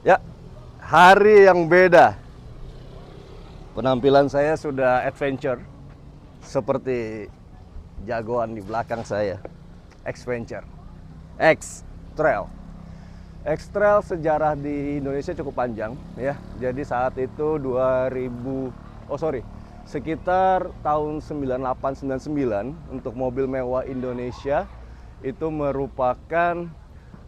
Ya, hari yang beda. Penampilan saya sudah adventure, seperti jagoan di belakang saya. X-Venture, X-Trail. X-Trail sejarah di Indonesia cukup panjang ya. Jadi saat itu 2000, oh sorry, sekitar tahun 98-99 untuk mobil mewah Indonesia itu merupakan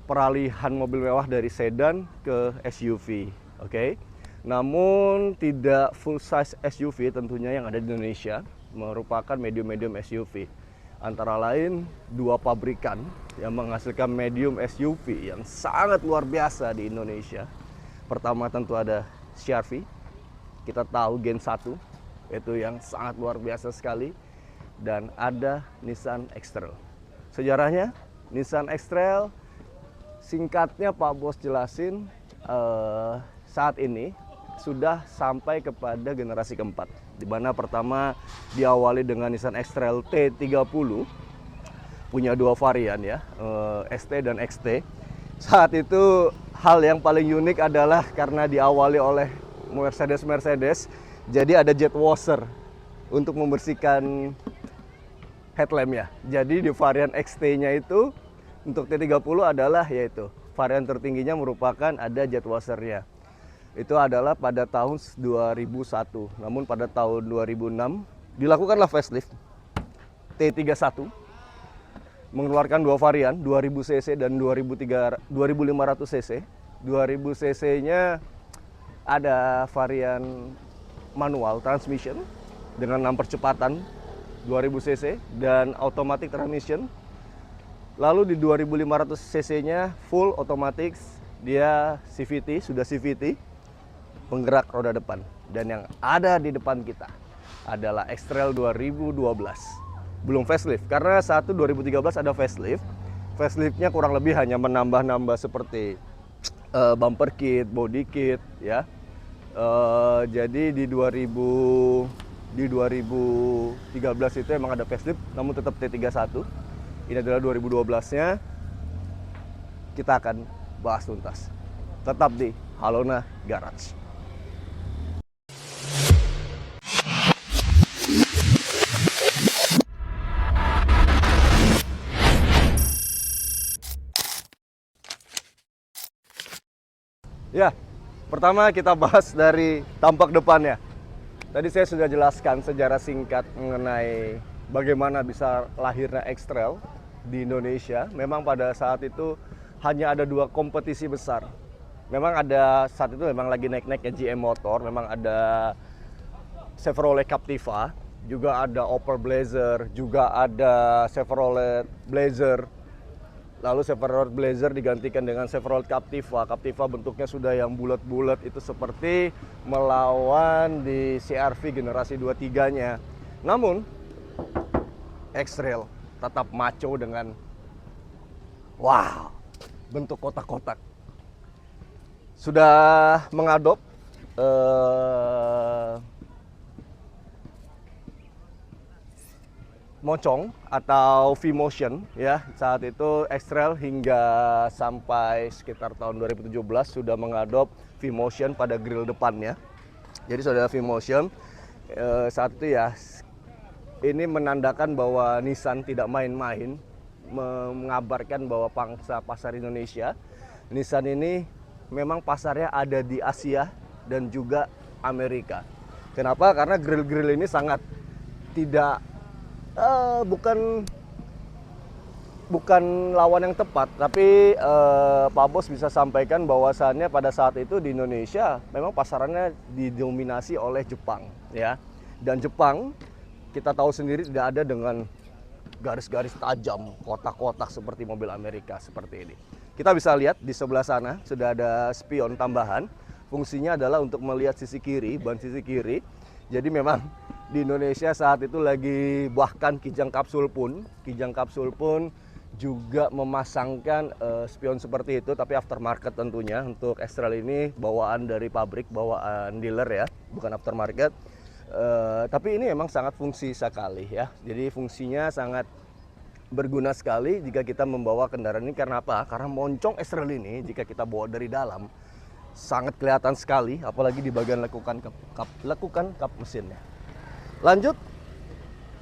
peralihan mobil mewah dari sedan ke SUV. Oke. Namun tidak full size SUV tentunya yang ada di Indonesia, merupakan medium-medium SUV. Antara lain dua pabrikan yang menghasilkan medium SUV yang sangat luar biasa di Indonesia. Pertama tentu ada CR-V. Kita tahu Gen 1 itu yang sangat luar biasa sekali, dan ada Nissan X-Trail. Sejarahnya Nissan X-Trail, singkatnya Pak Bos jelasin, saat ini sudah sampai kepada generasi keempat, di mana pertama diawali dengan Nissan X-Trail T30, punya dua varian ya, ST dan XT. Saat itu hal yang paling unik adalah karena diawali oleh Mercedes, jadi ada jet washer untuk membersihkan headlampnya. Jadi di varian XT-nya itu untuk T30 adalah yaitu varian tertingginya merupakan ada jet washernya. Itu adalah pada tahun 2001. Namun pada tahun 2006 dilakukanlah facelift T31, mengeluarkan dua varian 2000 cc dan 2500 cc. 2000 cc-nya ada varian manual transmission dengan 6 percepatan 2000 cc dan automatic transmission. Lalu di 2500 cc-nya full automatic, dia CVT, sudah CVT, penggerak roda depan. Dan yang ada di depan kita adalah X-Trail 2012. Belum facelift, karena saat itu 2013 ada facelift. Faceliftnya kurang lebih hanya menambah-nambah seperti bumper kit, body kit ya. Jadi di 2013 itu emang ada facelift, namun tetap T31. Ini adalah 2012-nya. Kita akan bahas tuntas. Tetap di Halona Garage. Ya, pertama kita bahas dari tampak depannya. Tadi saya sudah jelaskan sejarah singkat mengenai bagaimana bisa lahirnya X-Trail di Indonesia. Memang pada saat itu hanya ada dua kompetisi besar. Memang ada saat itu memang lagi naik-naiknya GM Motor, memang ada Chevrolet Captiva, juga ada Opel Blazer, juga ada Chevrolet Blazer. Lalu Chevrolet Blazer digantikan dengan Chevrolet Captiva. Captiva bentuknya sudah yang bulat-bulat, itu seperti melawan di CR-V generasi 23-nya. Namun X-Trail tetap maco dengan wow, bentuk kotak-kotak. Sudah mengadop mocong atau V-motion ya. Saat itu X-Trail hingga sampai sekitar tahun 2017 sudah mengadop V-motion pada grill depannya. Jadi sudah V-motion. Saat itu ya, ini menandakan bahwa Nissan tidak main-main, mengabarkan bahwa pangsa pasar Indonesia, Nissan ini memang pasarnya ada di Asia dan juga Amerika. Kenapa? Karena grill-grill ini sangat tidak bukan lawan yang tepat, tapi Pak Bos bisa sampaikan bahwasannya pada saat itu di Indonesia memang pasarannya didominasi oleh Jepang ya. Dan Jepang kita tahu sendiri tidak ada dengan garis-garis tajam, kotak-kotak seperti mobil Amerika seperti ini. Kita bisa lihat di sebelah sana sudah ada spion tambahan. Fungsinya adalah untuk melihat sisi kiri, ban sisi kiri. Jadi memang di Indonesia saat itu lagi, bahkan Kijang Kapsul pun juga memasangkan spion seperti itu, tapi aftermarket tentunya. Untuk X-Trail ini bawaan dari pabrik, bawaan dealer ya, bukan aftermarket. Tapi ini memang sangat fungsi sekali ya. Jadi fungsinya sangat berguna sekali jika kita membawa kendaraan ini. Karena apa? Karena moncong X-Trail ini jika kita bawa dari dalam sangat kelihatan sekali, apalagi di bagian lekukan kap mesinnya. Lanjut,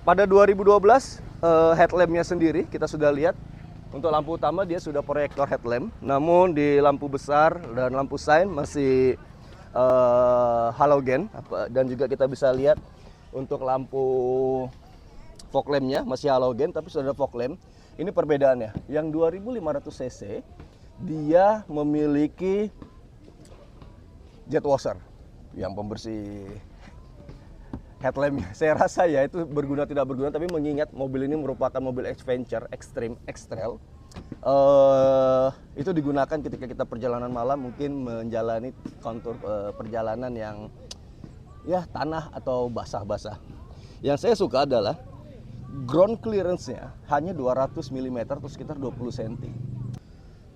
pada 2012 headlampnya sendiri kita sudah lihat. Untuk lampu utama dia sudah proyektor headlamp, namun di lampu besar dan lampu sign masih halogen, dan juga kita bisa lihat untuk lampu fog lampnya masih halogen, tapi sudah ada fog lamp. Ini perbedaannya. Yang 2500 cc dia memiliki jet washer yang pembersih headlampnya. Saya rasa ya itu berguna tidak berguna, tapi mengingat mobil ini merupakan mobil adventure extreme X-Trail, itu digunakan ketika kita perjalanan malam, mungkin menjalani kontur perjalanan yang ya tanah atau basah-basah. Yang saya suka adalah ground clearance-nya hanya 200 mm atau sekitar 20 cm.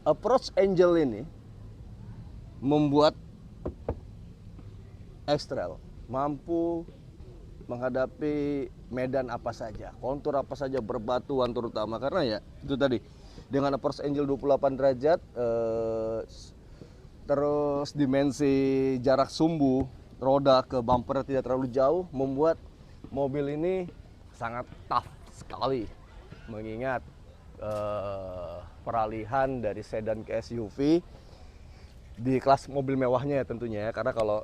Approach angle ini membuat X-Trail mampu menghadapi medan apa saja, kontur apa saja, berbatuan terutama, karena ya itu tadi dengan approach angle 28 derajat, terus dimensi jarak sumbu roda ke bumper tidak terlalu jauh, membuat mobil ini sangat tough sekali, mengingat peralihan dari sedan ke SUV di kelas mobil mewahnya ya tentunya ya. Karena kalau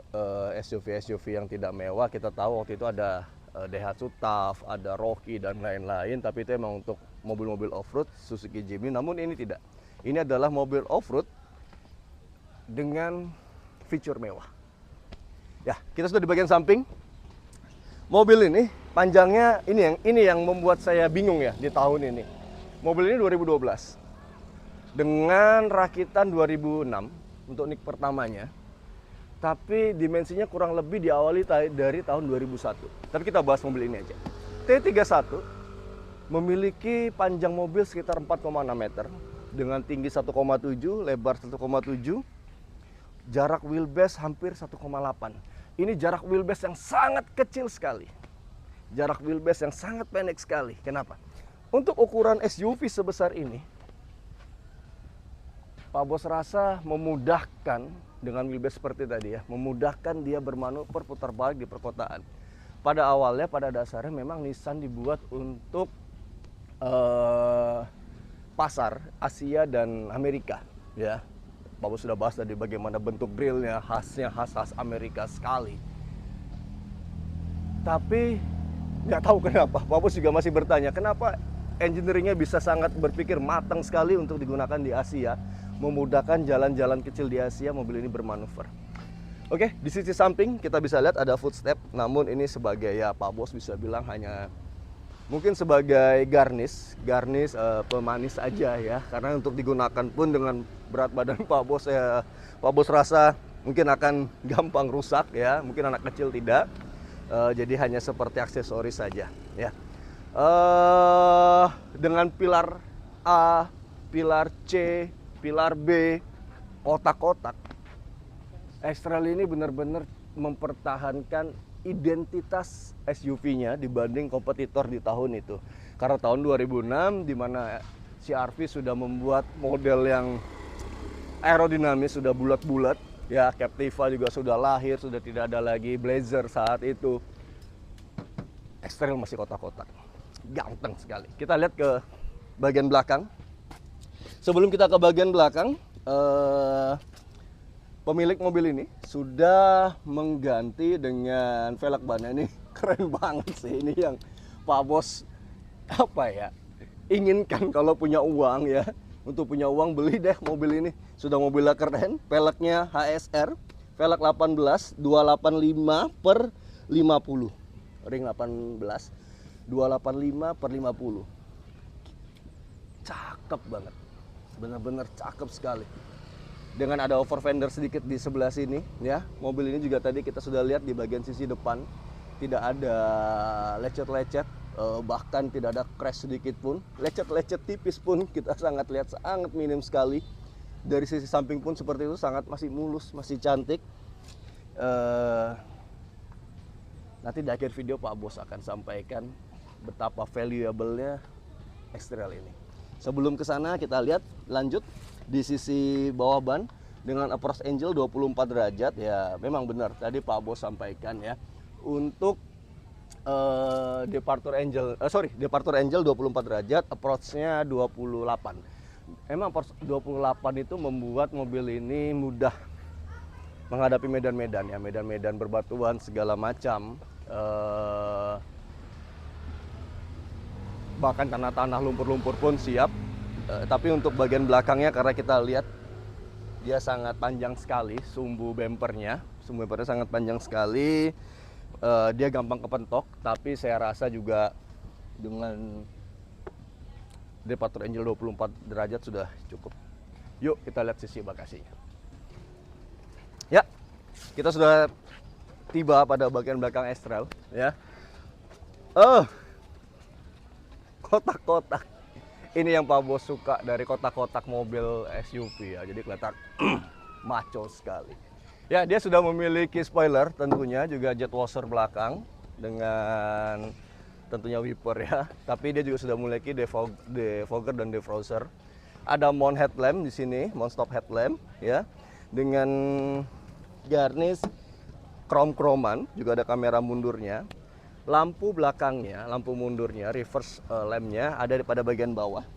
SUV yang tidak mewah, kita tahu waktu itu ada Daihatsu Tough, ada Rocky dan lain-lain, tapi itu emang untuk mobil-mobil off-road Suzuki Jimny. Namun ini tidak, ini adalah mobil off-road dengan fitur mewah. Ya, kita sudah di bagian samping. Mobil ini panjangnya ini yang membuat saya bingung ya di tahun ini. Mobil ini 2012 dengan rakitan 2006 untuk nik pertamanya, tapi dimensinya kurang lebih diawali dari tahun 2001. Tapi kita bahas mobil ini aja. T31 memiliki panjang mobil sekitar 4,6 meter dengan tinggi 1,7, lebar 1,7, jarak wheelbase hampir 1,8. Ini jarak wheelbase yang sangat kecil sekali. Jarak wheelbase yang sangat pendek sekali. Kenapa? Untuk ukuran SUV sebesar ini, Pak Bos rasa memudahkan dengan wheelbase seperti tadi ya, memudahkan dia bermanuver putar balik di perkotaan. Pada awalnya, pada dasarnya memang Nissan dibuat untuk pasar Asia dan Amerika ya. Pak Bos sudah bahas tadi bagaimana bentuk grillnya, khas Amerika sekali. Tapi nggak tahu kenapa, Pak Bos juga masih bertanya kenapa engineeringnya bisa sangat berpikir matang sekali untuk digunakan di Asia, memudahkan jalan-jalan kecil di Asia mobil ini bermanuver. Oke, di sisi samping kita bisa lihat ada footstep, namun ini sebagai ya Pak Bos bisa bilang hanya mungkin sebagai garnish pemanis aja ya, karena untuk digunakan pun dengan berat badan Pak Bos ya, Pak Bos rasa mungkin akan gampang rusak ya, mungkin anak kecil tidak, jadi hanya seperti aksesoris saja ya. Dengan pilar A, pilar C, pilar B, kotak-kotak, X-Trail ini benar-benar mempertahankan identitas SUV-nya dibanding kompetitor di tahun itu. Karena tahun 2006 di mana CR-V sudah membuat model yang aerodinamis, sudah bulat-bulat ya, Captiva juga sudah lahir, sudah tidak ada lagi Blazer saat itu. X-Trail masih kotak-kotak, ganteng sekali. Kita lihat ke bagian belakang. Sebelum kita ke bagian belakang, pemilik mobil ini sudah mengganti dengan velg bannya. Ini keren banget sih, ini yang Pak Bos apa ya inginkan kalau punya uang ya. Untuk punya uang beli deh mobil ini. Sudah mobilnya keren, velgnya HSR, velg 18 285 per 50, ring 18 285 per 50. Cakep banget, bener-bener cakep sekali. Dengan ada over fender sedikit di sebelah sini ya. Mobil ini juga tadi kita sudah lihat di bagian sisi depan tidak ada lecet-lecet, bahkan tidak ada crash sedikit pun. Lecet-lecet tipis pun kita sangat lihat sangat minim sekali. Dari sisi samping pun seperti itu, sangat masih mulus, masih cantik. Nanti di akhir video Pak Bos akan sampaikan betapa valuable-nya X-Trail ini. Sebelum ke sana kita lihat lanjut di sisi bawah ban. dengan approach angle 24 derajat. Ya memang benar tadi Pak Bos sampaikan ya, untuk departure angle 24 derajat, approach-nya 28. Emang approach 28 itu membuat mobil ini mudah menghadapi medan-medan ya, medan-medan berbatuan segala macam, bahkan tanah-tanah, lumpur-lumpur pun siap. Tapi untuk bagian belakangnya, karena kita lihat dia sangat panjang sekali, sumbu bempernya sangat panjang sekali. Dia gampang kepentok, tapi saya rasa juga dengan departure angle 24 derajat sudah cukup. Yuk kita lihat sisi bagasinya. Ya, kita sudah tiba pada bagian belakang X-Trail ya. Kotak-kotak. Ini yang Pak Bos suka dari kotak-kotak mobil SUV ya. Jadi kelihatan maco sekali. Ya, dia sudah memiliki spoiler tentunya, juga jet washer belakang dengan tentunya wiper ya. Tapi dia juga sudah memiliki defogger dan defroster. Ada mount headlamp di sini, mount stop headlamp ya. Dengan garnish krom-kroman, juga ada kamera mundurnya. Lampu belakangnya, lampu mundurnya, reverse lampnya ada pada bagian bawah.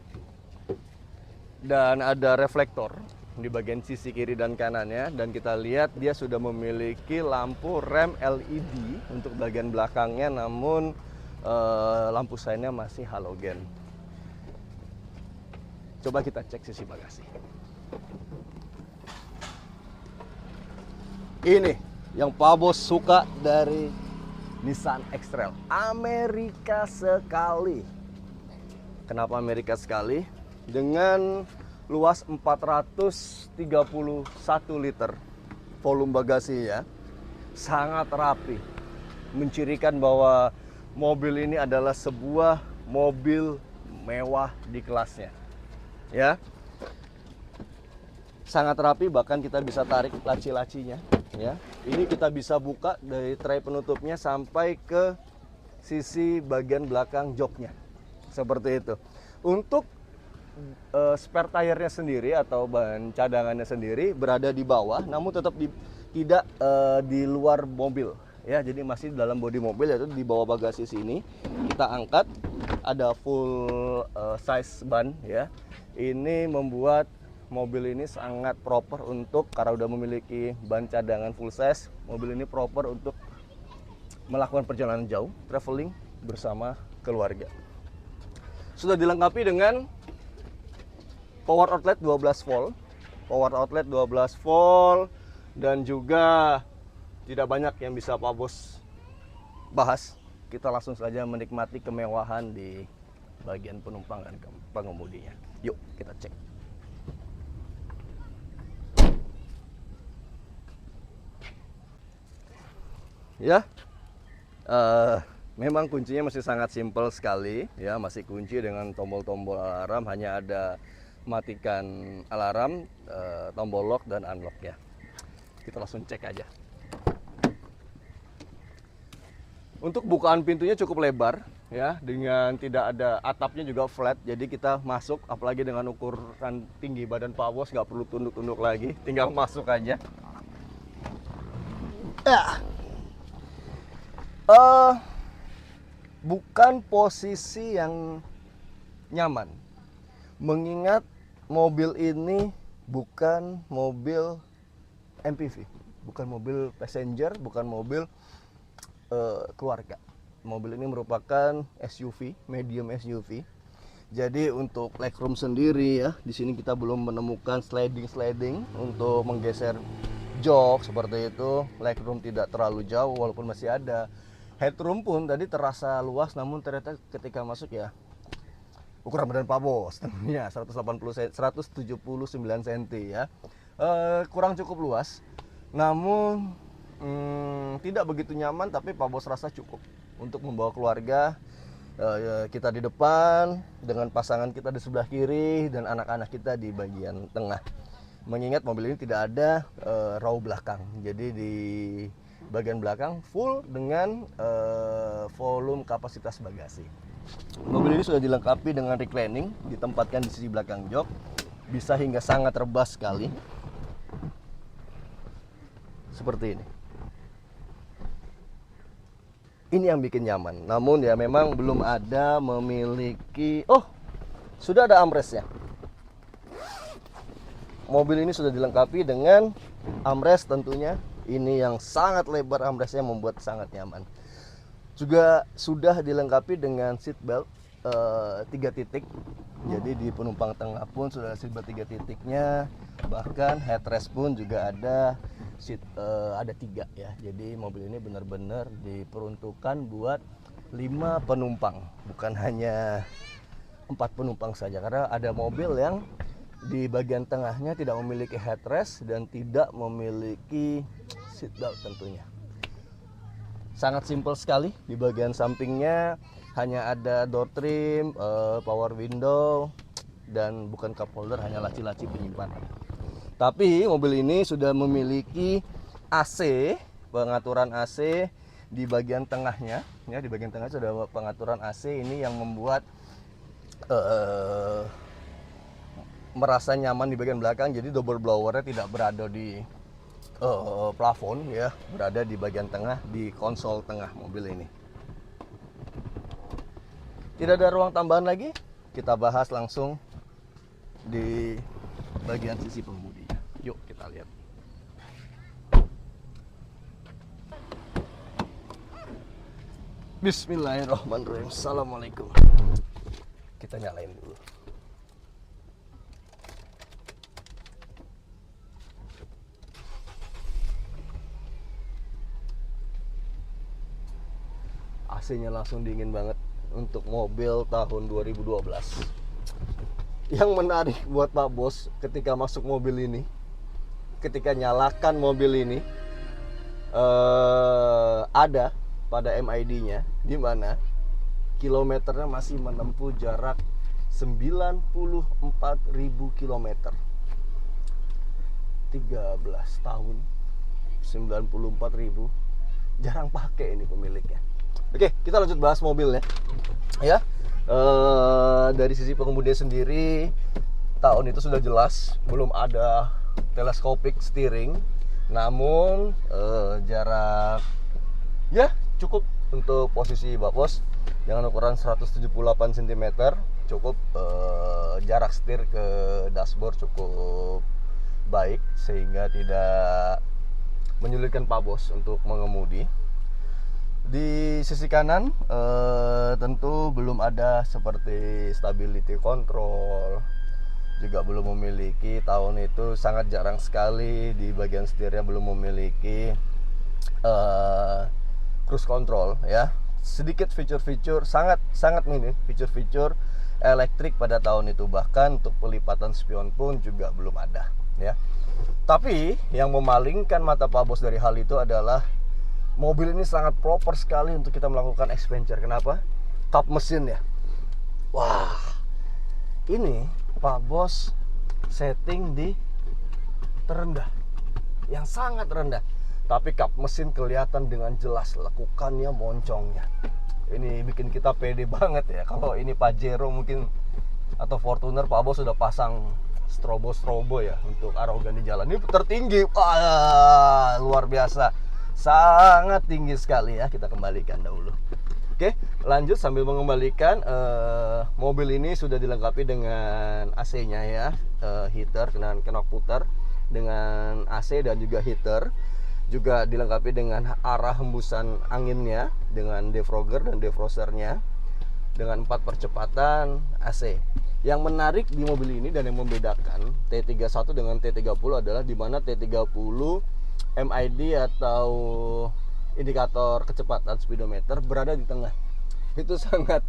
Dan ada reflektor di bagian sisi kiri dan kanannya. Dan kita lihat dia sudah memiliki lampu rem LED untuk bagian belakangnya, namun lampu seinnya masih halogen. Coba kita cek sisi bagasi. Ini yang Pak Bos suka dari Nissan X-Trail, Amerika sekali. Kenapa Amerika sekali? Dengan luas 431 liter volume bagasi ya, sangat rapi, mencirikan bahwa mobil ini adalah sebuah mobil mewah di kelasnya ya. Sangat rapi, bahkan kita bisa tarik laci-lacinya ya. Ini kita bisa buka dari tray penutupnya sampai ke sisi bagian belakang joknya, seperti itu. Untuk spare tire-nya sendiri atau ban cadangannya sendiri berada di bawah, namun tetap tidak di luar mobil ya. Jadi masih dalam bodi mobil, yaitu di bawah bagasi sini. Kita angkat, ada full size ban ya. Ini membuat mobil ini sangat proper untuk, karena udah memiliki ban cadangan full size, mobil ini proper untuk melakukan perjalanan jauh, traveling bersama keluarga. Sudah dilengkapi dengan power outlet 12 volt, dan juga tidak banyak yang bisa Pak Bos bahas. Kita langsung saja menikmati kemewahan di bagian penumpang dan pengemudinya. Yuk kita cek. Ya, memang kuncinya masih sangat simpel sekali ya, masih kunci dengan tombol-tombol alarm, hanya ada matikan alarm, tombol lock dan unlock ya. Kita langsung cek aja. Untuk bukaan pintunya cukup lebar ya, dengan tidak ada atapnya, juga flat. Jadi kita masuk, apalagi dengan ukuran tinggi badan Pak Bos, nggak perlu tunduk-tunduk lagi, tinggal masuk aja. Bukan posisi yang nyaman, mengingat mobil ini bukan mobil MPV, bukan mobil passenger, bukan mobil keluarga. Mobil ini merupakan SUV, medium SUV. Jadi untuk legroom sendiri ya, di sini kita belum menemukan sliding untuk menggeser jok seperti itu. Legroom tidak terlalu jauh, walaupun masih ada. Headroom pun tadi terasa luas, namun ternyata ketika masuk ya, ukuran badan Pak Bos tentunya 179 cm ya, kurang cukup luas, namun tidak begitu nyaman. Tapi Pak Bos rasa cukup untuk membawa keluarga, kita di depan dengan pasangan kita di sebelah kiri dan anak-anak kita di bagian tengah. Mengingat mobil ini tidak ada row belakang, jadi di bagian belakang full dengan volume kapasitas bagasi. Mobil ini sudah dilengkapi dengan reclining, ditempatkan di sisi belakang jok, bisa hingga sangat rebas sekali. seperti ini. Ini yang bikin nyaman. Namun ya memang belum ada memiliki. Oh, sudah ada armrestnya. Mobil ini sudah dilengkapi dengan armrest tentunya. Ini yang sangat lebar armrestnya, membuat sangat nyaman. Juga sudah dilengkapi dengan seat belt 3 titik. Jadi di penumpang tengah pun sudah ada seat belt 3 titiknya. Bahkan headrest pun juga ada ada 3 ya. Jadi mobil ini benar-benar diperuntukkan buat 5 penumpang, bukan hanya 4 penumpang saja. Karena ada mobil yang di bagian tengahnya tidak memiliki headrest dan tidak memiliki seatbelt tentunya. Sangat simpel sekali. Di bagian sampingnya hanya ada door trim, power window, dan bukan cup holder, hanya laci-laci penyimpanan. Tapi mobil ini sudah memiliki AC, pengaturan AC di bagian tengahnya. Ya, di bagian tengah sudah ada pengaturan AC, ini yang membuat merasa nyaman di bagian belakang. Jadi double blowernya tidak berada di plafon ya, berada di bagian tengah, di konsol tengah mobil ini. Tidak ada ruang tambahan lagi, kita bahas langsung di bagian sisi pengemudi. Yuk kita lihat. Bismillahirrahmanirrahim. Assalamualaikum. Kita nyalain dulu. AC-nya langsung dingin banget untuk mobil tahun 2012. Yang menarik buat Pak Bos ketika masuk mobil ini, ketika nyalakan mobil ini, ada pada MID-nya di mana kilometernya masih menempuh jarak 94.000 kilometer. 13 tahun 94.000, jarang pakai ini pemiliknya. Oke, kita lanjut bahas mobilnya ya. Dari sisi pengemudi sendiri, tahun itu sudah jelas belum ada telescopic steering, namun jarak ya cukup untuk posisi Pak Bos dengan ukuran 178 cm, cukup jarak setir ke dashboard cukup baik sehingga tidak menyulitkan Pak Bos untuk mengemudi. Di sisi kanan tentu belum ada seperti stability control, juga belum memiliki, tahun itu sangat jarang sekali di bagian setirnya belum memiliki cruise control ya. Sedikit fitur-fitur, sangat minim fitur-fitur elektrik pada tahun itu, bahkan untuk pelipatan spion pun juga belum ada ya. Tapi yang memalingkan mata Pak Bos dari hal itu adalah mobil ini sangat proper sekali untuk kita melakukan expander. Kenapa? Kap mesin ya. Wah, ini Pak Bos setting di terendah, yang sangat rendah. Tapi kap mesin kelihatan dengan jelas lekukannya, moncongnya. Ini bikin kita pede banget ya. Kalau ini Pajero mungkin atau Fortuner, Pak Bos sudah pasang strobo ya untuk arogan di jalan. Ini tertinggi, wah, luar biasa. Sangat tinggi sekali ya. Kita kembalikan dahulu. Oke, lanjut sambil mengembalikan. Mobil ini sudah dilengkapi dengan AC-nya ya, heater dengan knob putar dengan AC dan juga heater. Juga dilengkapi dengan arah hembusan anginnya dengan defrogger dan defrosternya dengan 4 percepatan AC. Yang menarik di mobil ini dan yang membedakan T31 dengan T30 adalah di mana T30 MID atau indikator kecepatan speedometer berada di tengah. Itu sangat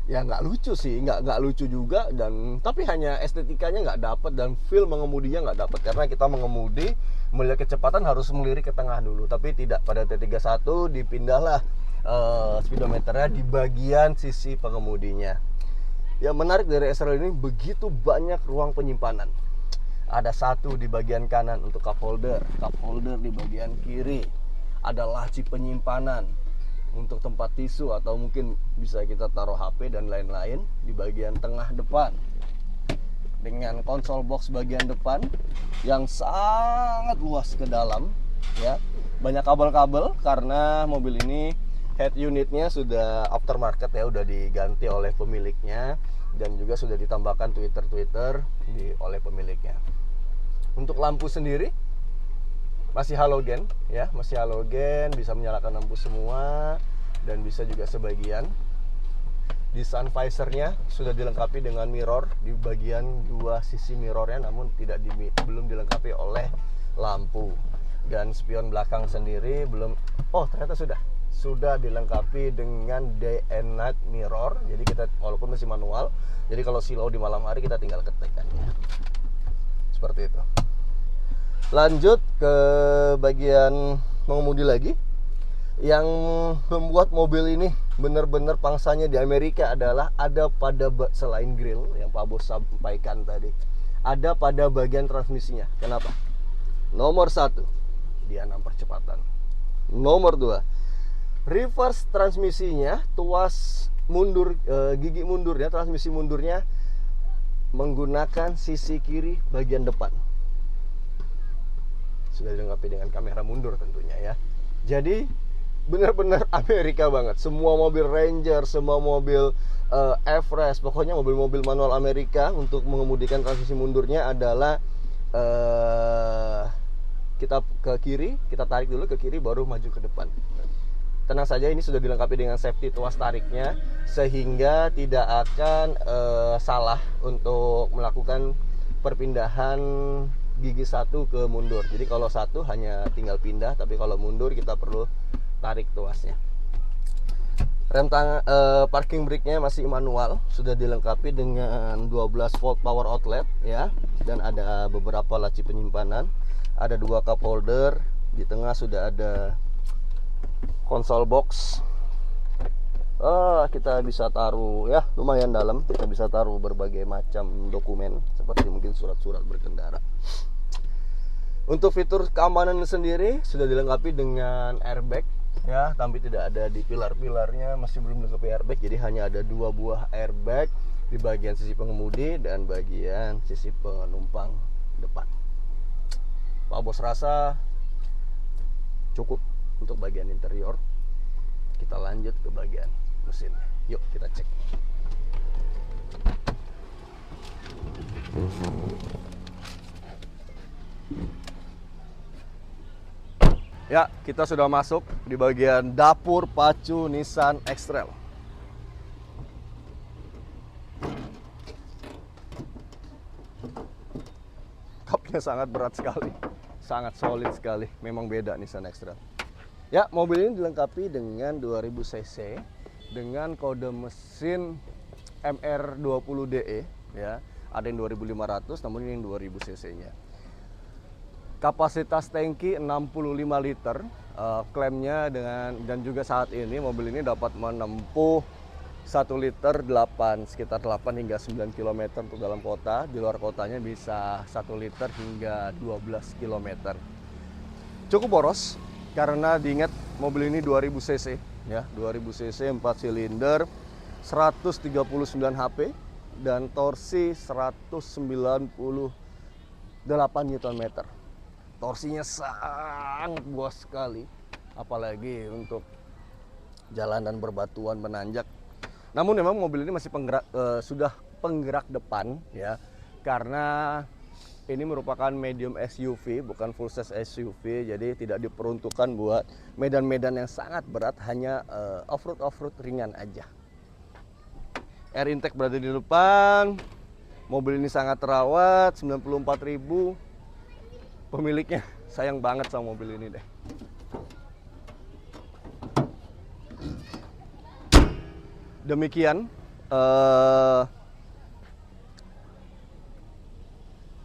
ya nggak lucu sih, nggak lucu juga, dan tapi hanya estetikanya nggak dapat dan feel mengemudinya nggak dapat karena kita mengemudi melihat kecepatan harus melirik ke tengah dulu. Tapi tidak, pada T31 dipindahlah speedometernya di bagian sisi pengemudinya. Yang menarik dari SRL ini begitu banyak ruang penyimpanan. Ada satu di bagian kanan untuk cup holder di bagian kiri. Ada laci penyimpanan untuk tempat tisu atau mungkin bisa kita taruh HP dan lain-lain di bagian tengah depan. dengan konsol box bagian depan yang sangat luas ke dalam ya. Banyak kabel-kabel karena mobil ini head unitnya sudah aftermarket ya, udah diganti oleh pemiliknya dan juga sudah ditambahkan Twitter oleh pemiliknya. Untuk lampu sendiri masih halogen ya, masih halogen, bisa menyalakan lampu semua dan bisa juga sebagian. Di sun visornya sudah dilengkapi dengan mirror di bagian dua sisi mirrornya, namun belum dilengkapi oleh lampu. Dan spion belakang sendiri belum. Oh, ternyata sudah dilengkapi dengan day and night mirror. Jadi kita walaupun masih manual, jadi kalau silau di malam hari kita tinggal ketekannya. Seperti itu. Lanjut ke bagian mengemudi lagi. Yang membuat mobil ini benar-benar pangsanya di Amerika adalah ada pada selain grill yang Pak Bos sampaikan tadi, ada pada bagian transmisinya. Kenapa? Nomor 1, dia 6 percepatan. Nomor 2, reverse transmisinya, tuas mundur, gigi mundurnya, transmisi mundurnya menggunakan sisi kiri bagian depan. Sudah dilengkapi dengan kamera mundur tentunya ya. Jadi benar-benar Amerika banget. Semua mobil Ranger, semua mobil Everest, pokoknya mobil-mobil manual Amerika untuk mengemudikan transmisi mundurnya adalah kita ke kiri, kita tarik dulu ke kiri baru maju ke depan. Tenang saja, ini sudah dilengkapi dengan safety tuas tariknya sehingga tidak akan salah untuk melakukan perpindahan gigi satu ke mundur. Jadi kalau satu hanya tinggal pindah, tapi kalau mundur kita perlu tarik tuasnya. Rem parking brake-nya masih manual, sudah dilengkapi dengan 12 volt power outlet ya, dan ada beberapa laci penyimpanan, ada 2 cup holder, di tengah sudah ada konsol box. Kita bisa taruh ya, lumayan dalam, kita bisa taruh berbagai macam dokumen seperti mungkin surat-surat berkendara. Untuk fitur keamanan sendiri sudah dilengkapi dengan airbag ya, tapi tidak ada di pilar-pilarnya, masih belum dilengkapi airbag, jadi hanya ada 2 buah airbag di bagian sisi pengemudi dan bagian sisi penumpang depan. Pak Bos rasa cukup untuk bagian interior. Kita lanjut ke bagian mesinnya. Yuk kita cek. Ya, kita sudah masuk di bagian dapur pacu Nissan X-Trail. Kapnya sangat berat sekali, sangat solid sekali. Memang beda Nissan X-Trail. Ya, mobil ini dilengkapi dengan 2000 cc dengan kode mesin MR20DE ya. Ada yang 2500, namun ini yang 2000 cc-nya. Kapasitas tangki 65 liter, klaimnya dan juga saat ini mobil ini dapat menempuh 1 liter sekitar 8 hingga 9 km untuk dalam kota. Di luar kotanya bisa 1 liter hingga 12 km. Cukup boros karena diingat mobil ini 2000 cc ya, 2000 cc 4 silinder, 139 HP dan torsi 198 Nm. Torsinya sangat buas sekali, apalagi untuk jalanan berbatuan menanjak. Namun memang mobil ini masih sudah penggerak depan ya, karena ini merupakan medium SUV, bukan full size SUV, jadi tidak diperuntukkan buat medan-medan yang sangat berat, hanya off-road ringan aja. Air intake berada di depan. Mobil ini sangat terawat, 94.000. Pemiliknya sayang banget sama mobil ini deh. Demikian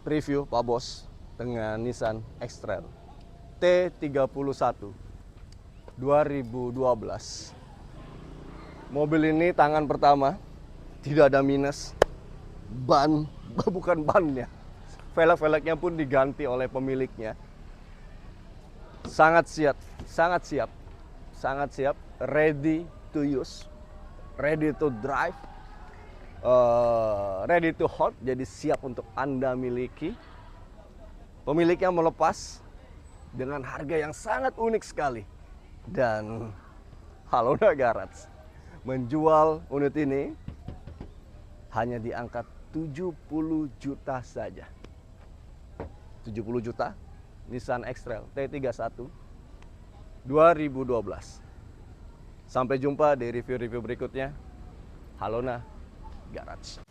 review Pak Bos dengan Nissan X-Trail T31 2012. Mobil ini tangan pertama, tidak ada minus. Bukan bannya, velg-velgnya pun diganti oleh pemiliknya. Sangat siap, ready to use, ready to drive. ready to hold, jadi siap untuk Anda miliki. Pemiliknya melepas dengan harga yang sangat unik sekali. Dan Halona Garage menjual unit ini hanya di angka 70 juta saja. 70 juta Nissan X-Trail T31 2012. Sampai jumpa di review-review berikutnya. Halona Garage.